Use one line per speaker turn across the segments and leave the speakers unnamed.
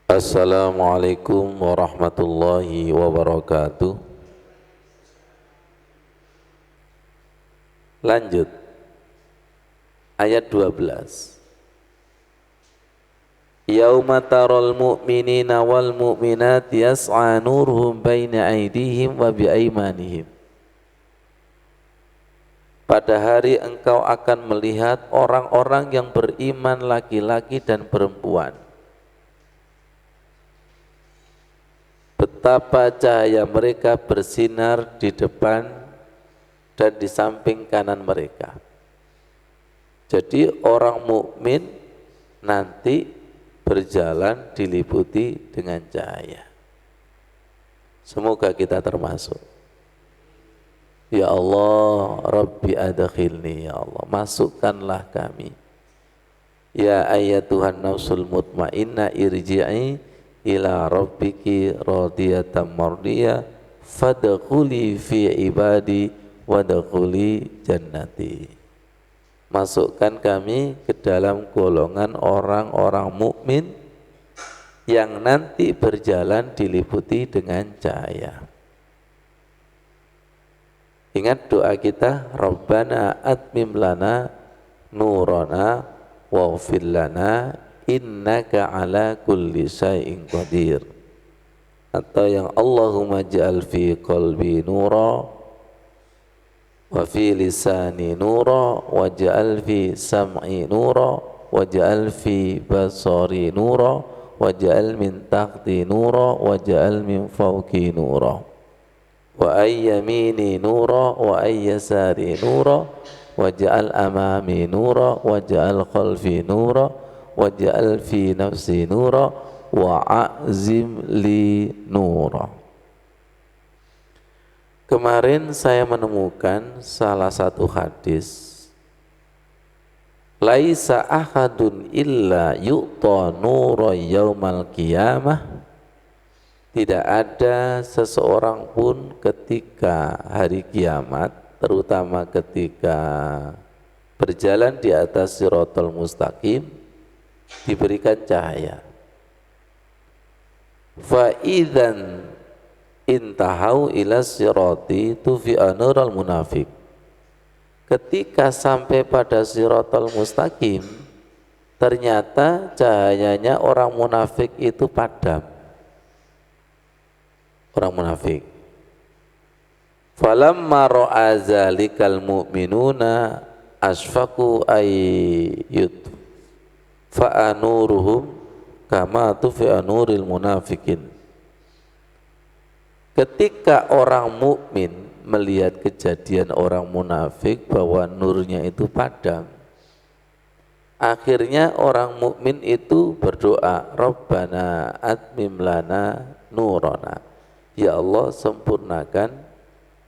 Assalamualaikum warahmatullahi wabarakatuh. Lanjut ayat 12. Yauma taral mu'minina wal mu'minati yas'a nuruhum baina aydihim wa biaimanihim. Pada hari engkau akan melihat orang-orang yang beriman laki-laki dan perempuan, betapa cahaya mereka bersinar di depan dan di samping kanan mereka. Jadi orang mukmin nanti berjalan diliputi dengan cahaya. Semoga kita termasuk. Ya Allah, Rabbi adkhilni, ya Allah, masukkanlah kami. Ya ayyatuhan nafsul mutmainnah irji'i ila rabbiki radiyatan mardiyah fadkhuli fi ibadi wadkhuli jannati. Masukkan kami ke dalam golongan orang-orang mukmin yang nanti berjalan diliputi dengan cahaya. Ingat doa kita, Rabbana atmim lana nurana waghfir lana innaka ala kulli syai'in qadir. Atau yang Allahumma ja'al fi qalbi nura wa fi lisani nura wa ja'al fi sam'i nura wa ja'al fi basari nura wa ja'al min tahti nura wa ja'al min fawqi nura wa ayyamini nura wa ayyasari nura waj'al amami nura waj'al khalfi nura waj'al fi nafsi nura wa a'zim li nura. Kemarin saya menemukan salah satu hadis, laisa ahadun illa yu'ta nura yaumal qiyamah. Tidak ada seseorang pun ketika hari kiamat, terutama ketika berjalan di atas siratal mustaqim, diberikan cahaya. Fa idzan intahau ila sirati tufi'a nural munafiq. Ketika sampai pada siratal mustaqim, ternyata cahayanya orang munafik itu padam. Orang munafik. Falamma ra'a zalikal mu'minuna asfaqu ayyut fa'anuruhum kama tufi'a nuril munafikin. Ketika orang mukmin melihat kejadian orang munafik bahwa nurnya itu padam, akhirnya orang mukmin itu berdoa, Rabbana atmim lana nurana. Ya Allah, sempurnakan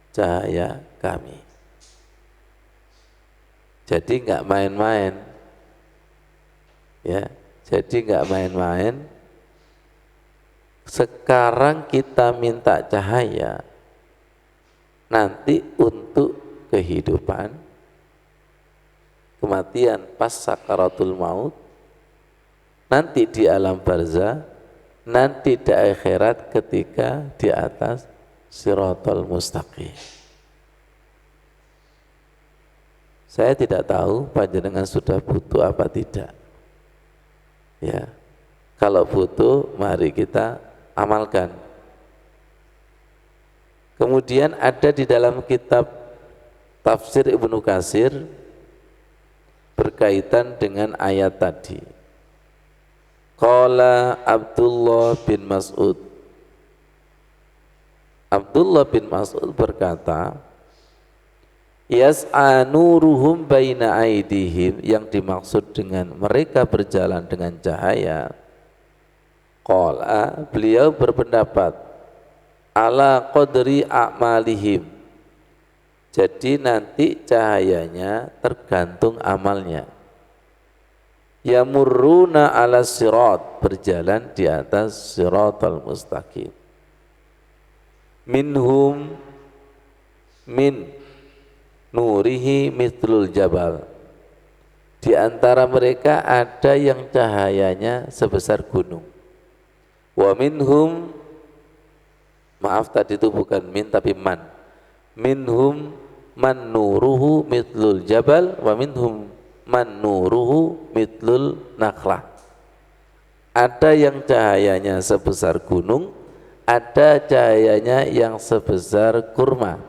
cahaya kami. Jadi enggak main-main. Ya, jadi enggak main-main. Sekarang kita minta cahaya nanti untuk kehidupan, kematian pas sakaratul maut, nanti di alam barzah, nanti di akhirat ketika di atas siratal mustaqim. Saya tidak tahu panjenengan sudah butuh apa tidak. Ya, kalau butuh, mari kita amalkan. Kemudian ada di dalam kitab tafsir Ibnu Katsir berkaitan dengan ayat tadi. Qala Abdullah bin Mas'ud. Abdullah bin Mas'ud berkata, yas'a nuruhum baina aidihim, yang dimaksud dengan mereka berjalan dengan cahaya. Qala, beliau berpendapat, ala qadri a'malihim. Jadi nanti cahayanya tergantung amalnya. Yamurruna ala sirat, berjalan di atas siratal mustaqim. Minhum min nurihi mithlul jabal. Di antara mereka ada yang cahayanya sebesar gunung. Wa minhum, maaf tadi itu bukan min tapi man. Minhum man nuruhu mitlul jabal wa minhum man nuruhu mitlul nakhlah. Ada yang cahayanya sebesar gunung, ada cahayanya yang sebesar kurma.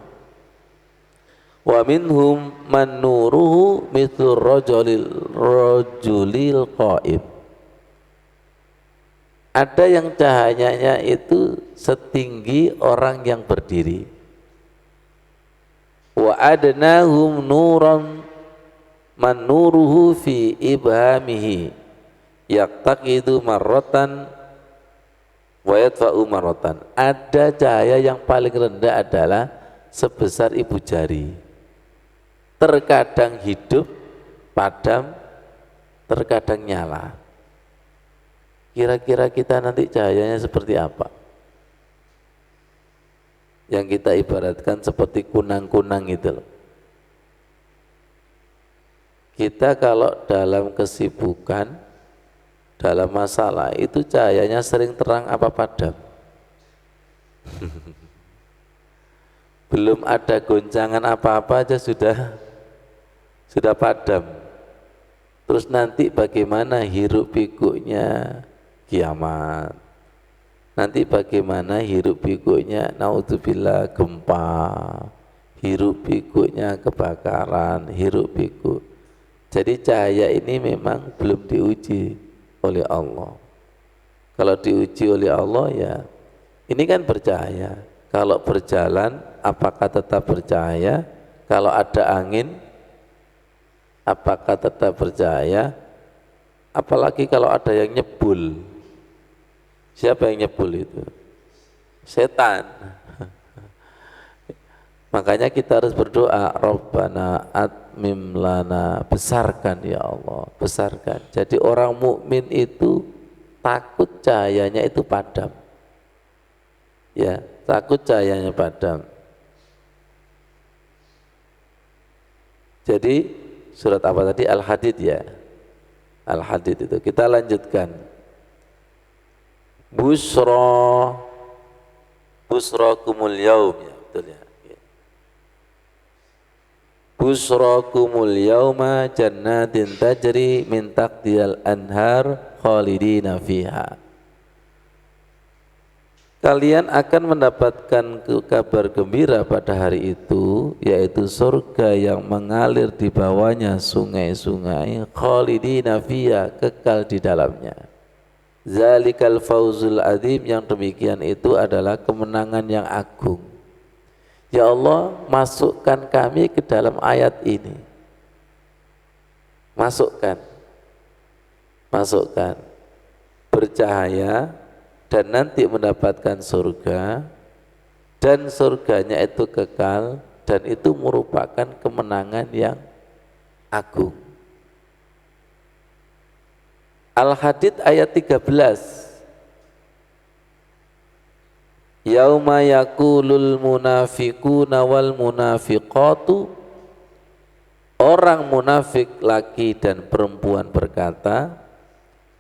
Wa minhum man nuruhu mitlur rajulil qaim. Ada yang cahayanya itu setinggi orang yang berdiri. Wa adnahum nuran man nuruhu fi ibhamihi yaqtaqidu marratan wa yadfa'u marratan. Ada cahaya yang paling rendah adalah sebesar ibu jari, terkadang hidup, padam, terkadang nyala. Kira-kira kita nanti cahayanya seperti apa? Yang kita ibaratkan seperti kunang-kunang itu loh. Kita kalau dalam kesibukan, dalam masalah itu cahayanya sering terang apa padam? Belum ada goncangan apa-apa aja sudah padam. Terus nanti bagaimana hiruk pikuknya kiamat? Nanti bagaimana hiruk pikuknya naudzubillah gempa, hiruk pikuknya kebakaran, hiruk pikuk. Jadi cahaya ini memang belum diuji oleh Allah. Kalau diuji oleh Allah ya ini kan bercahaya. Kalau berjalan apakah tetap bercahaya? Kalau ada angin apakah tetap bercahaya? Apalagi kalau ada yang nyebul. Siapa yang nyebul itu? Setan. Makanya kita harus berdoa, Rabbana atmim lana, besarkan ya Allah, besarkan. Jadi orang mukmin itu takut cahayanya itu padam. Ya, takut cahayanya padam. Jadi surat apa tadi? Al-Hadid ya. Al-Hadid itu. Kita lanjutkan. Busrakumul yaum ya, betul ya. Busrakumul yauma jannatin tajri min tahtihal anhar khalidina fiha. Kalian akan mendapatkan kabar gembira pada hari itu, yaitu surga yang mengalir di bawahnya sungai-sungai, khalidina fiha, kekal di dalamnya. Zalikal fauzul adzim, yang demikian itu adalah kemenangan yang agung. Ya Allah, masukkan kami ke dalam ayat ini. Masukkan bercahaya dan nanti mendapatkan surga, dan surganya itu kekal, dan itu merupakan kemenangan yang agung. Al-Hadid ayat 13. Yauma yaqulul munafiquna wal munafiqatu, orang munafik laki dan perempuan berkata,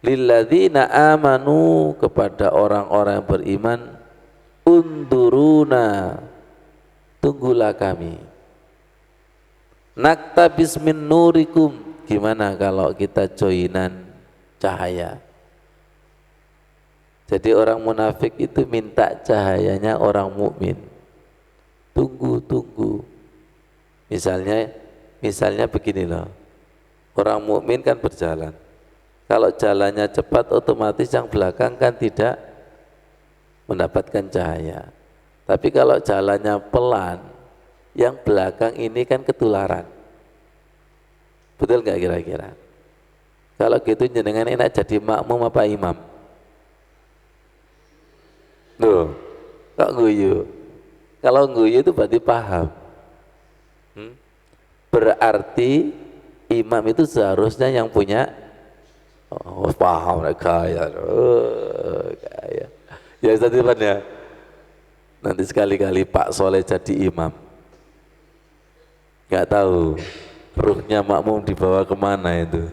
lilladzina amanu, kepada orang-orang yang beriman, unduruna, tunggulah kami, naktabis min nurikum, gimana kalau kita joinan cahaya. Jadi orang munafik itu minta cahayanya orang mukmin. Tunggu. Misalnya begini loh. Orang mukmin kan berjalan. Kalau jalannya cepat otomatis yang belakang kan tidak mendapatkan cahaya. Tapi kalau jalannya pelan, yang belakang ini kan ketularan. Betul nggak kira-kira? Kalau gitu jenengan enak jadi makmum apa imam? Loh, kok guyu? Kalau guyu itu berarti paham. Berarti imam itu seharusnya yang punya paham, kaya. Ya tadi ya. Nanti sekali-kali Pak Soleh jadi imam. Nggak tahu ruhnya makmum dibawa kemana itu.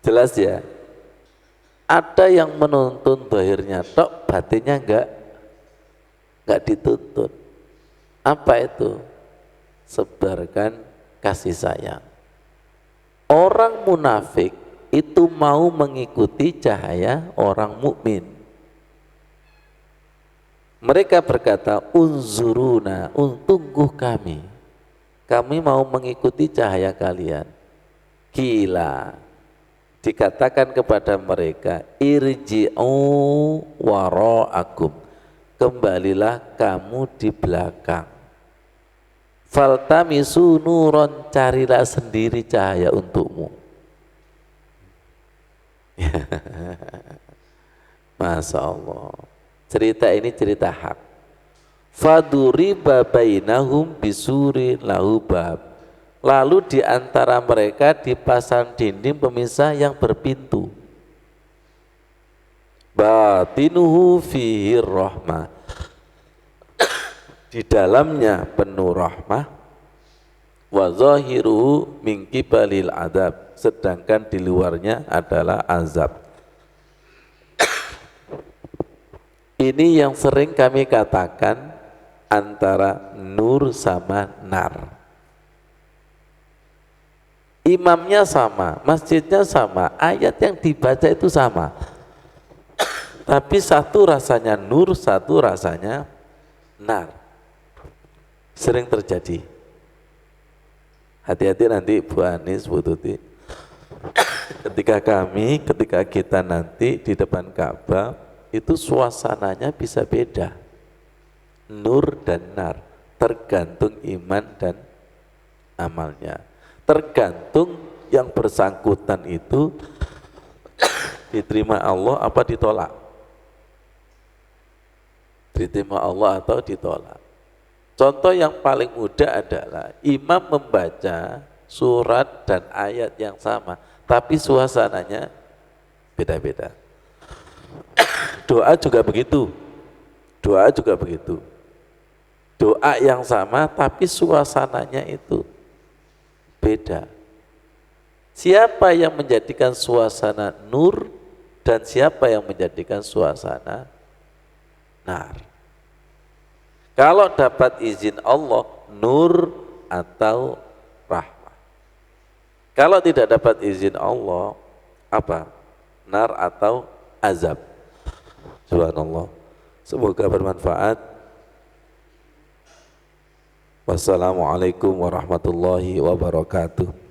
Jelas ya. Ada yang menuntun zahirnya tok, batinnya enggak dituntun. Apa itu? Sebarkan kasih sayang. Orang munafik itu mau mengikuti cahaya orang mukmin. Mereka berkata, unzuruna, tunggu kami. Kami mau mengikuti cahaya kalian. Gila. Dikatakan kepada mereka, irji'u wara'akum. Kembalilah kamu di belakang. Faltamisu nuron, carilah sendiri cahaya untukmu. Masya Allah. Cerita ini cerita hak. Faduriba bainahum bisuri lahu bab. Lalu di antara mereka dipasang dinding pemisah yang berpintu. Batinuhu fihi rahmah. Di dalamnya penuh rahmah. Wa zahiruhu min qibalil adab. Sedangkan di luarnya adalah azab. Ini yang sering kami katakan antara nur sama nar. Imamnya sama, masjidnya sama, ayat yang dibaca itu sama. Tapi satu rasanya nur, satu rasanya nar. Sering terjadi. Hati-hati nanti Bu Anis, Bu Tuti. Ketika kita nanti di depan Ka'bah, itu suasananya bisa beda. Nur dan nar, tergantung iman dan amalnya. Tergantung yang bersangkutan itu diterima Allah apa ditolak. Diterima Allah atau ditolak. Contoh yang paling mudah adalah imam membaca surat dan ayat yang sama, tapi suasananya beda-beda. Doa juga begitu. Doa juga begitu. Doa yang sama tapi suasananya itu beda. Siapa yang menjadikan suasana nur dan siapa yang menjadikan suasana nar? Kalau dapat izin Allah, nur atau rahmah. Kalau tidak dapat izin Allah, apa? Nar atau azab. Subhanallah. Semoga bermanfaat. Wassalamualaikum warahmatullahi wabarakatuh.